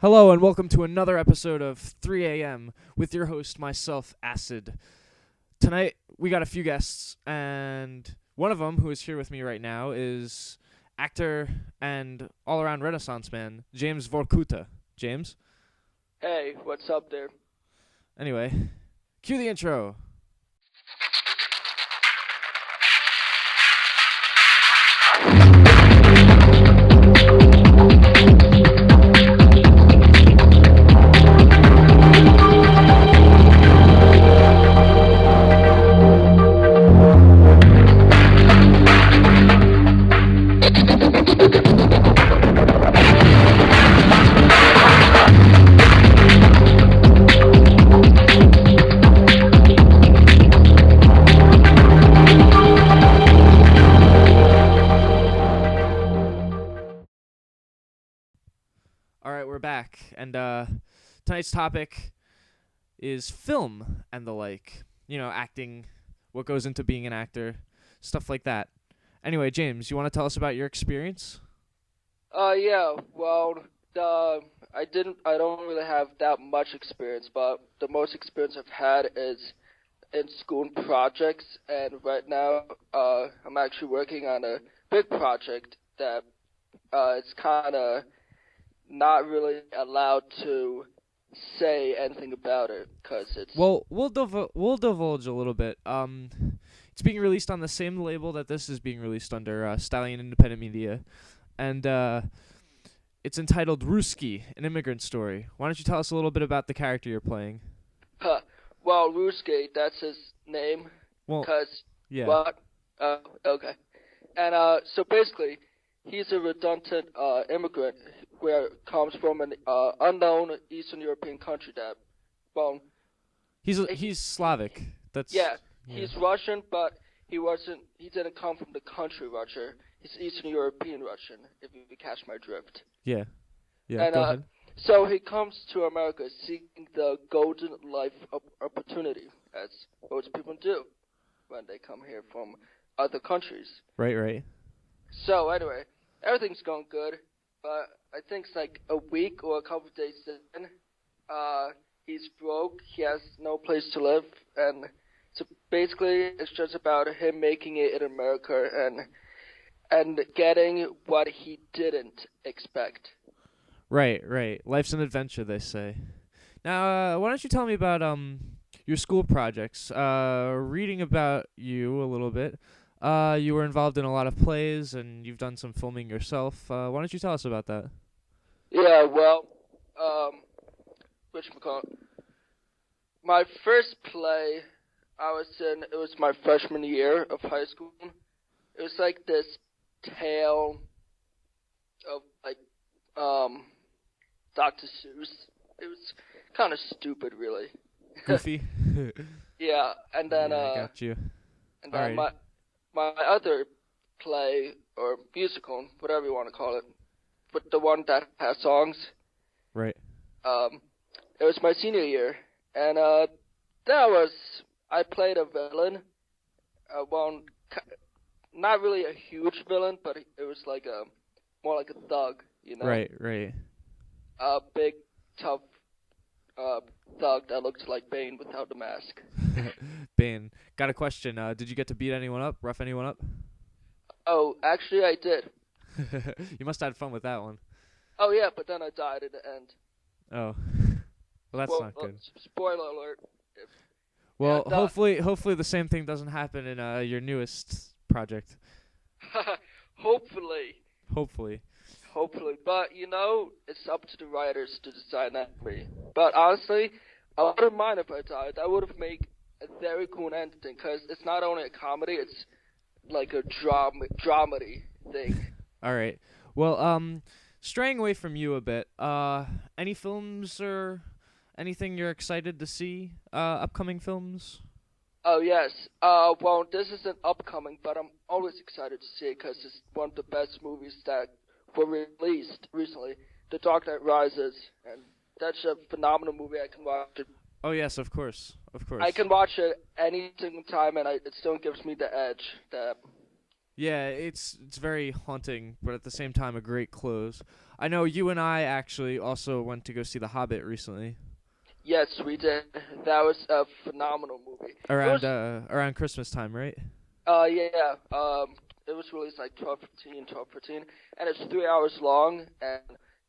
Hello and welcome to another episode of 3 a.m. with your host, myself, Acid. Tonight we got a few guests, and one of them, who is here with me right now, is actor and all-around Renaissance man, James Vorkuta. James? Hey, what's up there? Anyway, cue the intro. Alright, we're back, and tonight's topic is film and the like. You know, acting, what goes into being an actor, stuff like that. Anyway, James, you want to tell us about your experience? Yeah, well, I don't really have that much experience, but the most experience I've had is in school projects, and right now, I'm actually working on a big project that, it's kinda not really allowed to say anything about it, cause it's, Well, we'll divulge a little bit. It's being released on the same label that this is being released under, Stallion Independent Media, and it's entitled Ruski, an immigrant story. Why don't you tell us a little bit about the character you're playing? huh, well, Ruski, that's his name, Well, cause, yeah, what? Okay. And so basically, he's a redundant immigrant where comes from an unknown Eastern European country that, well, he's Slavic. That's yeah, yeah, he's Russian, but he didn't come from the country Russia. He's Eastern European Russian, if you catch my drift. yeah, yeah. And Go ahead. so he comes to America seeking the golden life opportunity, as most people do when they come here from other countries. Right, right. So anyway, everything's going good, but I think it's like a week or a couple of days in, he's broke. He has no place to live, and so basically it's just about him making it in America and getting what he didn't expect. Right, right. Life's an adventure, they say. Now, why don't you tell me about your school projects? Reading about you a little bit. You were involved in a lot of plays, and you've done some filming yourself. Why don't you tell us about that? Yeah, well, um, whatchamacallit, my first play I was in, it was my freshman year of high school. It was like this tale of like um Dr. Seuss. It was kind of stupid, really. Goofy. Yeah, and then Yeah, I got you. and All then right. my other play or musical, whatever you want to call it, but the one that has songs. Right. Um, it was my senior year, and that was I played a villain. Well, not really a huge villain, but it was like a more like a thug, you know, Right. Right. a big tough uh thug that looked like Bane without the mask. Bane. Got a question. Did you get to beat anyone up? Rough anyone up? Oh, actually, I did. You must have had fun with that one. Oh yeah, but then I died at the end. Oh. Well, that's Well, not good. spoiler alert. Yeah, Well, hopefully the same thing doesn't happen in your newest project. hopefully, Hopefully. hopefully, but you know, it's up to the writers to decide that for me. But honestly, I wouldn't mind if I died. That would have made a very cool ending because it's not only a comedy; it's like a dramedy thing. All right. Well, straying away from you a bit. Any films or anything you're excited to see? Upcoming films. Oh yes. Well, this isn't upcoming, but I'm always excited to see it because it's one of the best movies that were released recently. The Dark Knight Rises, and that's a phenomenal movie. I can watch it. Oh yes, of course, of I course. can watch it any single time, and it still gives me the edge that Yeah, it's very haunting, but at the same time a great close. I know you and I actually also went to go see The Hobbit recently Yes, we did. That was a phenomenal movie. It was around Christmas time, right? yeah. It was released like 12/15, and it's 3 hours long. And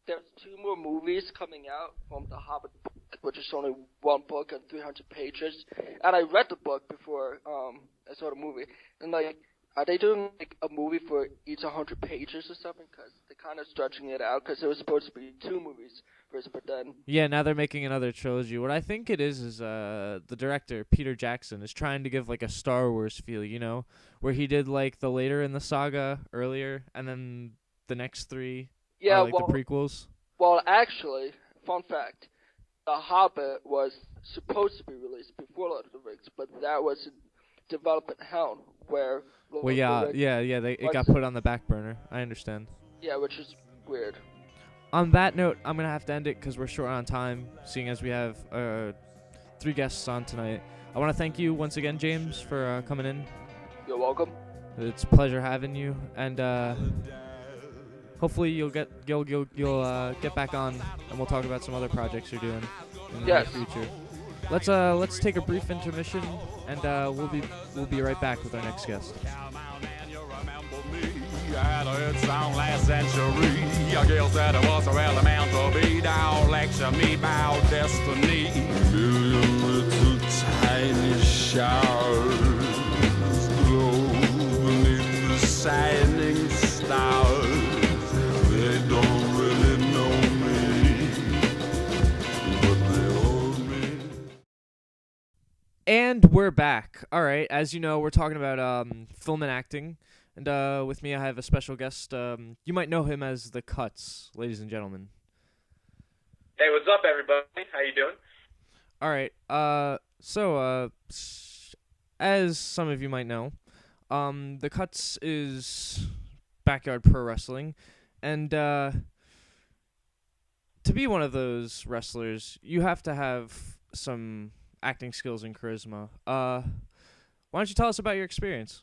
there's two more movies coming out from The Hobbit book, which is only one book and 300 pages. And I read the book before I saw the movie. And like, are they doing like a movie for each 100 pages or something? Because they're kind of stretching it out. Because it was supposed to be two movies first, but then Yeah, now they're making another trilogy. What I think it is the director Peter Jackson is trying to give like a Star Wars feel, where he did like the later in the saga earlier, and then the next three are yeah. like the prequels. Well, actually, fun fact: The Hobbit was supposed to be released before Lord of the Rings, but that was in development hell, where Lord Well, of yeah, the Rings yeah, yeah. It got put on the back burner. I understand. yeah, which is weird. On that note, I'm gonna have to end it because we're short on time, seeing as we have 3 guests on tonight. I want to thank you once again, James, for coming in. You're welcome. It's a pleasure having you, and hopefully you'll get back on, and we'll talk about some other projects you're doing in the Yes. near future. Let's take a brief intermission, and we'll be right back with our next guest. I heard song last century. I guess that it was well meant to be. Don't lecture me about destiny. Million little tiny showers glow beneath the shining stars. They don't really know me, but they hold me. And we're back. All right, as you know, we're talking about film and acting. And with me, I have a special guest. You might know him as The Cuts, ladies and gentlemen. Hey, what's up, everybody? How you doing? All right. As some of you might know, The Cuts is backyard pro wrestling, and to be one of those wrestlers, you have to have some acting skills and charisma. Why don't you tell us about your experience?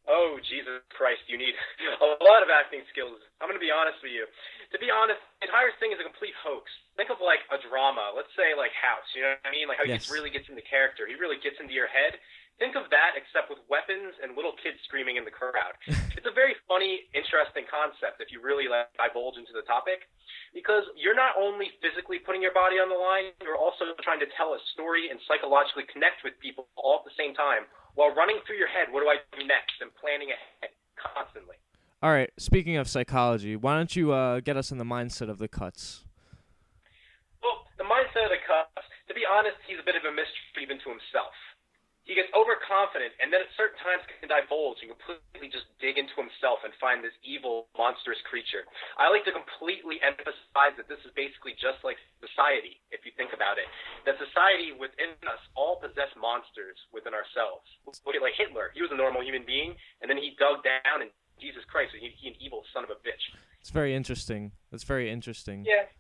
Oh, Jesus Christ, you need a lot of acting skills. I'm going to be honest with you. To be honest, the entire thing is a complete hoax. Think of like a drama. Let's say like House, you know what I mean? Like how Yes. he really gets into character. He really gets into your head. Think of that except with weapons and little kids screaming in the crowd. It's a very funny, interesting concept if you really like divulge into the topic. Because you're not only physically putting your body on the line, you're also trying to tell a story and psychologically connect with people all at the same time while running through your head, what do I do next, and planning ahead constantly. All right. Speaking of psychology, why don't you get us in the mindset of The Cuts? Well, the mindset of the Cuts, to be honest, he's a bit of a mystery even to himself. He gets overconfident, and then at certain times can divulge and completely just dig into himself and find this evil, monstrous creature. I like to completely emphasize that this is basically just like society, if you think about it. That society within us all possess monsters within ourselves. Look at like Hitler. He was a normal human being, and then he dug down, and Jesus Christ, he an evil son of a bitch. It's very interesting. That's very interesting. Yeah.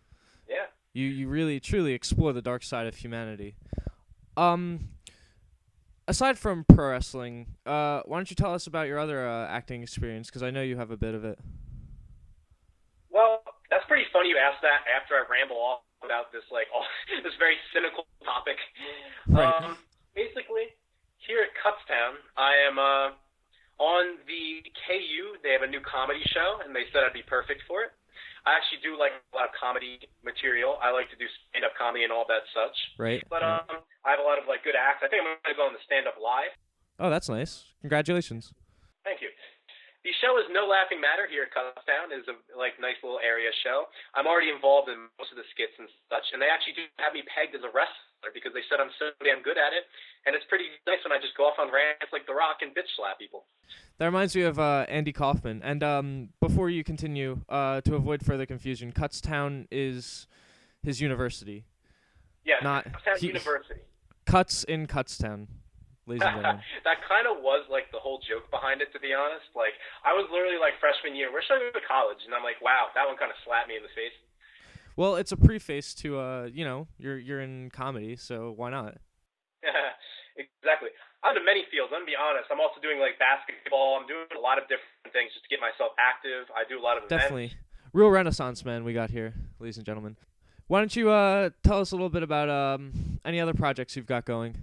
Yeah. You really truly explore the dark side of humanity. Aside from pro wrestling, why don't you tell us about your other acting experience? Because I know you have a bit of it. Well, that's pretty funny you asked that after I ramble off about this this very cynical topic. Right. Basically, here at Cutstown, I am on the KU. They have a new comedy show, and they said I'd be perfect for it. I actually do like a lot of comedy material. I like to do stand-up comedy and all that such. Right. But I have a lot of like good acts. I think I'm going to go on the stand-up live. Oh, that's nice. Congratulations. Thank you. The show is No Laughing Matter here at Cutstown. It's a nice little area show. I'm already involved in most of the skits and such, and they actually do have me pegged as a wrestler because they said I'm so damn good at it, and it's pretty nice when I just go off on rants like The Rock and bitch slap people. That reminds me of Andy Kaufman. And before you continue, to avoid further confusion, Cutstown is his university. Yeah, Not Cutstown University. Cuts in Cutstown, ladies and gentlemen. That kind of was like the whole joke behind it, to be honest. Like, I was literally like freshman year, we're showing to college, and I'm like, wow, that one kind of slapped me in the face. Well, it's a preface to you're in comedy, so why not? Exactly. I'm in many fields. I'm gonna be honest. I'm also doing like basketball. I'm doing a lot of different things just to get myself active. I do a lot of events. Definitely. Real Renaissance man we got here, ladies and gentlemen. Why don't you tell us a little bit about any other projects you've got going?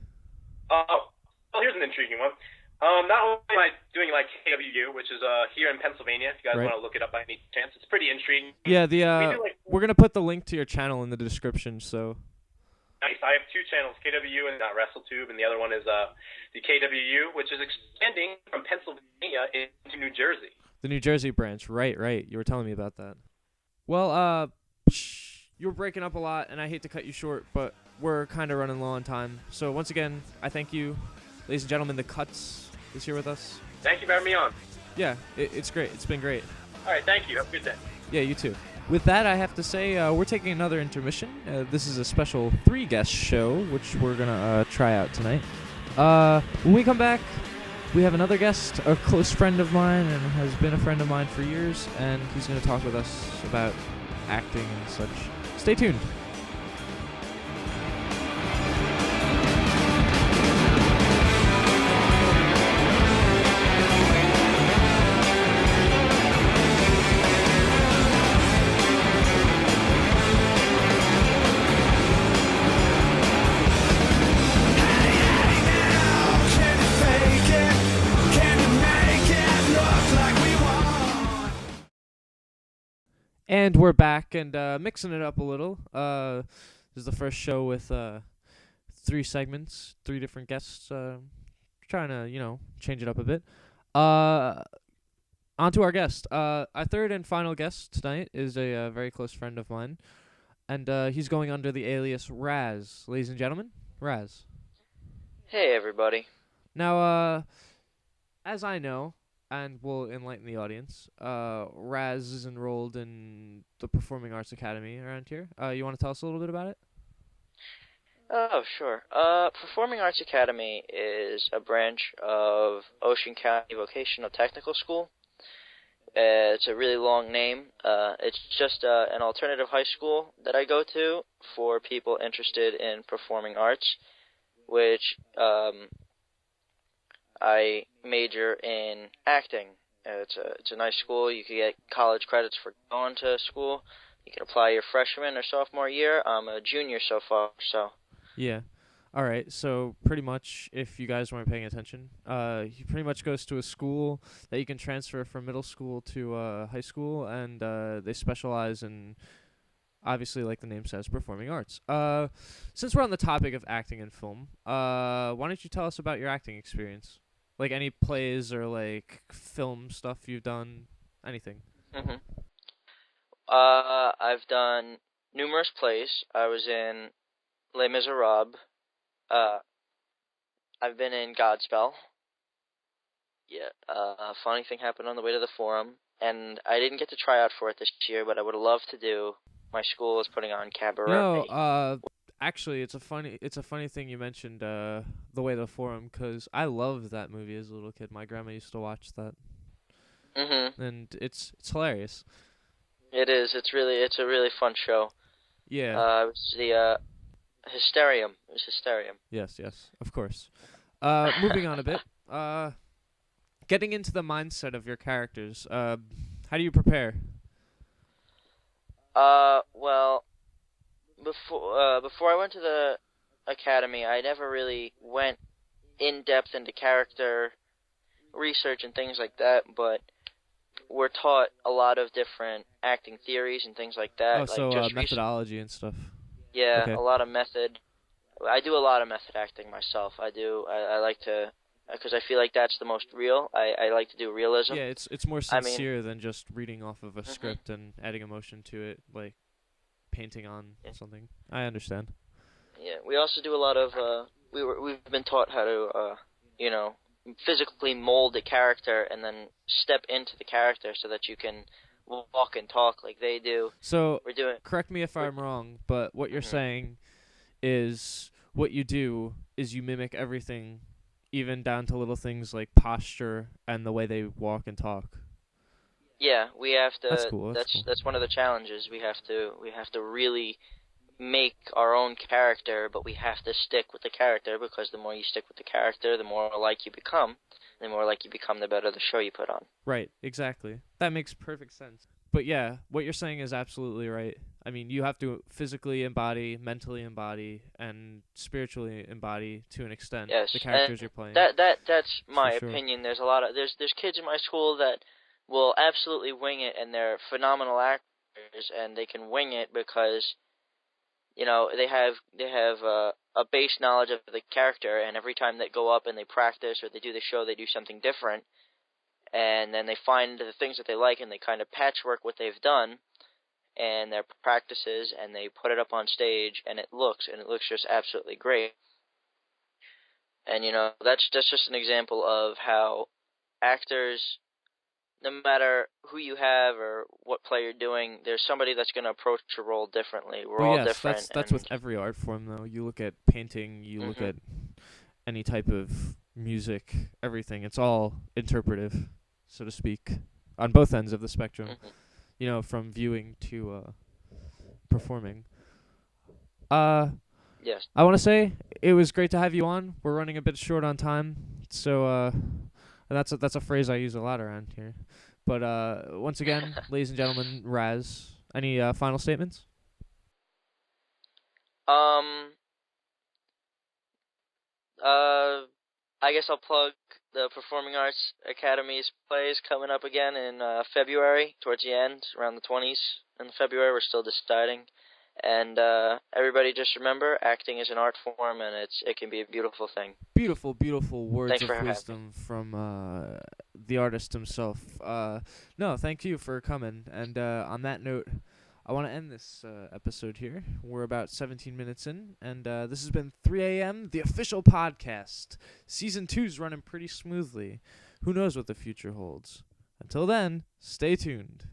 Well, here's an intriguing one. Not only am I doing like KWU, which is here in Pennsylvania. If you guys Right. want to look it up by any chance, it's pretty intriguing. Yeah, we're gonna put the link to your channel in the description. So Nice. I have two channels, KWU and WrestleTube, and the other one is the KWU, which is expanding from Pennsylvania into New Jersey. the New Jersey branch, right? You were telling me about that. Well, you were breaking up a lot, and I hate to cut you short, but we're kind of running low on time. So once again, I thank you, ladies and gentlemen. The Cuts is here with us. Thank you for having me on. Yeah, it's great. It's been great. All right, thank you. Have a good day. Yeah, you too. With that, I have to say we're taking another intermission. This is a special 3-guest show, which we're going to try out tonight. When we come back, we have another guest, a close friend of mine, and has been a friend of mine for years, and he's going to talk with us about acting and such. Stay tuned. And we're back and mixing it up a little. This is the first show with 3 segments, 3 different guests. Trying to, change it up a bit. On to our guest. Our third and final guest tonight is a very close friend of mine. And he's going under the alias Raz. Ladies and gentlemen, Raz. Hey, everybody. Now, as I know, and will enlighten the audience, Raz is enrolled in the Performing Arts Academy around here. You want to tell us a little bit about it? Oh, sure. Performing Arts Academy is a branch of Ocean County Vocational Technical School. It's a really long name. It's just an alternative high school that I go to for people interested in performing arts, which I major in acting. It's a nice school. You can get college credits for going to school. You can apply your freshman or sophomore year. I'm a junior so far, so. Yeah. All right. So pretty much, if you guys weren't paying attention, he pretty much goes to a school that you can transfer from middle school to high school, and they specialize in, obviously, like the name says, performing arts. Since we're on the topic of acting and film, why don't you tell us about your acting experience? Like any plays or like film stuff you've done, anything. Mhm. I've done numerous plays. I was in Les Miserables. I've been in Godspell. Yeah. A funny thing happened on the way to the forum, and I didn't get to try out for it this year, but I would have loved to do. My school is putting on Cabaret. No, actually, it's a funny thing you mentioned the way to the forum, because I loved that movie as a little kid. My grandma used to watch that. Mhm. And it's hilarious. It is. It's a really fun show. Yeah. It was the Hysterium. It was Hysterium. Yes, of course. Moving on a bit. Getting into the mindset of your characters. How do you prepare? Well, before I went to the academy, I never really went in depth into character research and things like that, but we're taught a lot of different acting theories and things like that. Oh, like so just methodology and stuff. Yeah, Okay. a lot of method. I do a lot of method acting myself. I like to, because I feel like that's the most real. I like to do realism. Yeah, it's more I mean- sincere than just reading off of a Mhm. script and adding emotion to it, like painting on Yeah. something. I understand. Yeah, we also do a lot of we've been taught how to physically mold a character and then step into the character so that you can walk and talk like they do. So, We're doing correct me if I'm wrong, but what you're Mhm. saying is what you do is you mimic everything, even down to little things like posture and the way they walk and talk. yeah, we have to That's cool, that's cool. that's one of the challenges. We have to really make our own character, but we have to stick with the character, because the more you stick with the character, the more alike you become. The more alike you become, the better the show you put on. Right, exactly. That makes perfect sense. But yeah, what you're saying is absolutely right. I mean, you have to physically embody, mentally embody, and spiritually embody to an extent Yes, the characters and you're playing. that's my sure. opinion. There's there's kids in my school that will absolutely wing it, and they're phenomenal actors, and they can wing it because they have a base knowledge of the character, and every time they go up and they practice or they do the show, they do something different, and then they find the things that they like, and they kind of patchwork what they've done and their practices, and they put it up on stage, and it looks just absolutely great. And that's just an example of how actors, no matter who you have or what play you're doing, there's somebody that's going to approach a role differently. We're all yes, different. that's with every art form, though. You look at painting, you look at any type of music, everything. It's all interpretive, so to speak, on both ends of the spectrum. From viewing to performing. Yes. I want to say it was great to have you on. We're running a bit short on time, so that's a phrase I use a lot around here. But once again, ladies and gentlemen, Raz, any final statements? I guess I'll plug the Performing Arts Academy's plays coming up again in February, towards the end, around the 20s in February. We're still deciding. And everybody just remember, acting is an art form, and it can be a beautiful thing. Beautiful, beautiful words Thanks of for wisdom from the artist himself. No, thank you for coming. And on that note, I want to end this episode here. We're about 17 minutes in, and this has been 3 a.m., the official podcast. Season 2's running pretty smoothly. Who knows what the future holds? Until then, stay tuned.